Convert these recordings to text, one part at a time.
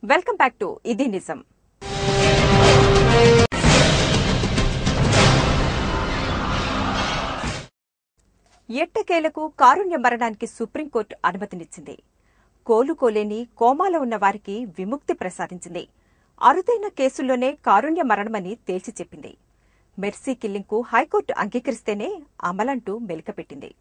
Welcome back to ఇది నిజం. ఎట్టకేలకు కారుణ్య మరణానికి సుప్రీంకోర్టు అనుమతినిచ్చింది. కోలుకోలేని కోమాలో ఉన్న వారికి విముక్తి ప్రసాదించింది. అరుదైన కేసుల్లోనే కారుణ్య మరణమని తేల్చి చెప్పింది. మెర్సీ కిల్లింగ్ కు హైకోర్టు అంగీకరిస్తేనే అమలంటూ మెలికపెట్టింది.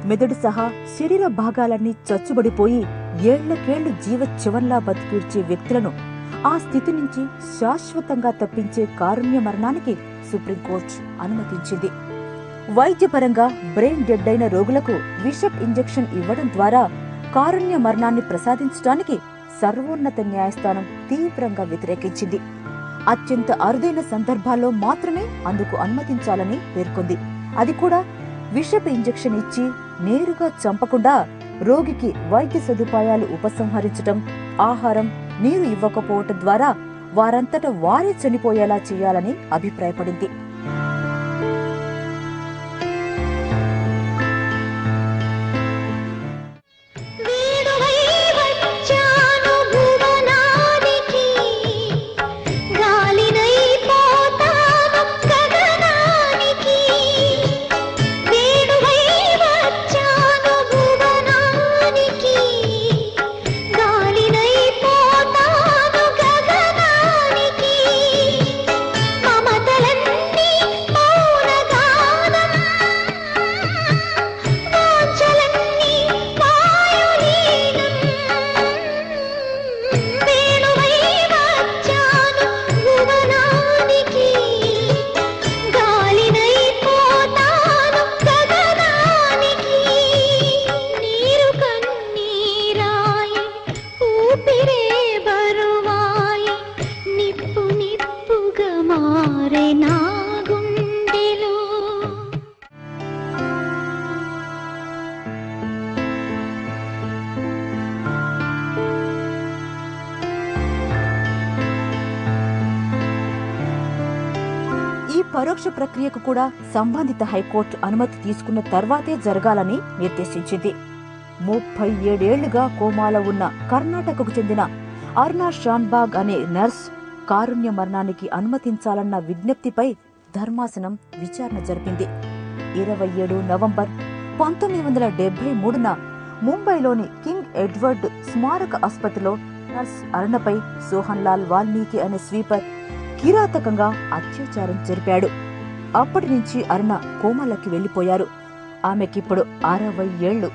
మెదడు సహా శరీర భాగాలన్నీ చచ్చుబడిపోయి ఏళ్లకేళ్లు జీవచ్ఛవంలా బతికీడ్చే వ్యక్తులను ఆ స్థితి నుంచి శాశ్వతంగా తప్పించే కారుణ్య మరణానికి సుప్రీంకోర్టు అనుమతించింది. వైద్యపరంగా బ్రెయిన్ డెడ్ అయిన రోగులకు విషప్ ఇంజెక్షన్ ఇవ్వడం ద్వారా కారుణ్య మరణాన్ని ప్రసాదించడానికి సర్వోన్నత న్యాయస్థానం తీవ్రంగా వ్యతిరేకించింది. అత్యంత అరుదైన సందర్భాల్లో మాత్రమే అందుకు అనుమతించాలని పేర్కొంది. అది కూడా విషప్ ఇంజెక్షన్ ఇచ్చి నేరుగా చంపకుండా రోగికి వైద్య సదుపాయాలు ఉపసంహరించటం, ఆహారం, నీరు ఇవ్వకపోవటం ద్వారా వారంతట వారే చనిపోయేలా చేయాలని అభిప్రాయపడింది. పరోక్ష ప్రక్రియకు కూడా సంబంధిత హైకోర్టు అనుమతి తీసుకున్న తర్వాతే జరగాలని నిర్దేశించింది. 37 ఏళ్లుగా కోమాలో ఉన్న కర్ణాటకకు చెందిన అరుణా షాన్బాగ్ అనే నర్స్ కారుణ్య మరణానికి అనుమతించాలన్న విజ్ఞప్తిపై ధర్మాసనం విచారణ జరిపింది. 27 నవంబర్ 1973న ముంబైలోని కింగ్ ఎడ్వర్డ్ స్మారక ఆసుపత్రిలో నర్స్ అరుణపై సోహన్ లాల్ వాల్మీకి అనే స్వీపర్ కిరాతకంగా అత్యాచారం జరిపాడు. అప్పటి నుంచి అరుణ కోమాలోకి వెళ్లిపోయారు. ఆమెకిప్పుడు 60 ఏళ్లు.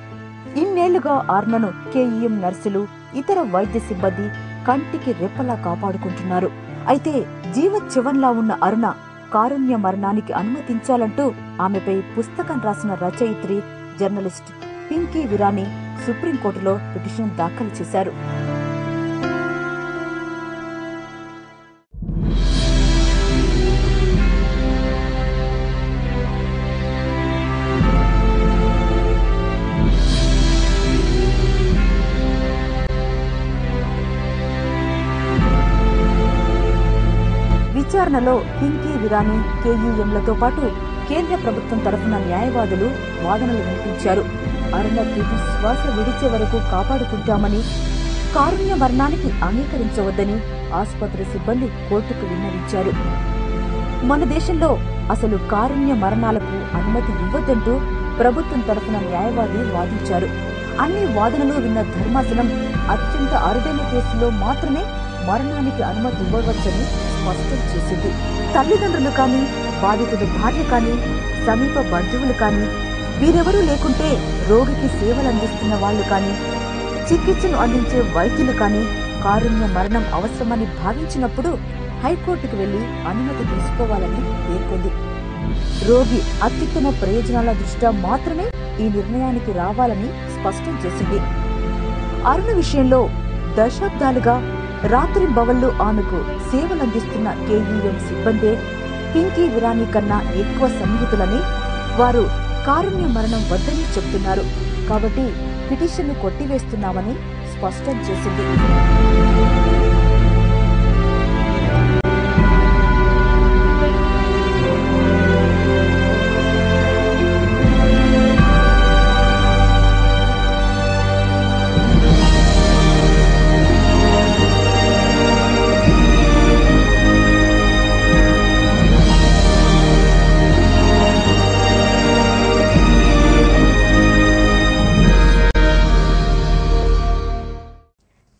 ఇన్నేళ్లుగా అరుణను కేఈఎం నర్సులు, ఇతర వైద్య సిబ్బంది కంటికి రెప్పలా కాపాడుకుంటున్నారు. అయితే జీవచ్ఛవంలా ఉన్న అరుణ కారుణ్య మరణానికి అనుమతించాలంటూ ఆమెపై పుస్తకం రాసిన రచయిత్రి, జర్నలిస్ట్ పింకీ విరానీ సుప్రీంకోర్టులో పిటిషన్ దాఖలు చేశారు. విచారణలో పింకీ విరానీ, కేయూఎంలతో పాటు కేంద్ర ప్రభుత్వం తరఫున న్యాయవాదులు వాదనలు వినిపించారు. అరుణ తుది శ్వాస విడిచే వరకు కాపాడుకుంటామని, కారుణ్య మరణానికి అంగీకరించవద్దని ఆసుపత్రి సిబ్బంది కోర్టుకు విన్నవించారు. మన దేశంలో అసలు కారుణ్య మరణాలకు అనుమతి ఇవ్వొద్దంటూ ప్రభుత్వం తరఫున న్యాయవాది వాదించారు. అన్ని వాదనలు విన్న ధర్మాసనం అత్యంత అరుదైన కేసులో మాత్రమే మరణానికి అనుమతి ఇవ్వవచ్చని స్పష్టం చేసింది. తల్లిదండ్రులు కాని, బాధితుడి భార్య కాని, సమీప బంధువులు కాని, వీరెవరూ లేకుంటే రోగికి సేవలందిస్తున్న వాళ్లు కాని, చికిత్సను అందించే వైద్యులు కాని కారుణ్య మరణం అవసరమని భావించినప్పుడు హైకోర్టుకు వెళ్లి అనుమతి తీసుకోవాలని పేర్కొంది. రోగి అత్యుత్తమ ప్రయోజనాల దృష్ట్యా మాత్రమే ఈ నిర్ణయానికి రావాలని స్పష్టం చేసింది. అరుణ విషయంలో దశాబ్దాలుగా రాత్రింబవళ్లు ఆమెకు సేవలందిస్తున్న కేయూఎం సిబ్బందే పింకీ విరానీ కన్నా ఎక్కువ సన్నిహితులని, వారు కారుణ్య మరణం వద్దని చెబుతున్నారు. కాబట్టి పిటిషన్ను కొట్టివేస్తున్నామని స్పష్టం చేసింది.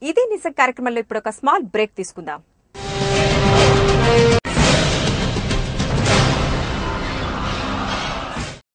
ఇది నిజం కార్యక్రమంలో ఇప్పుడు ఒక స్మాల్ బ్రేక్ తీసుకుందాం.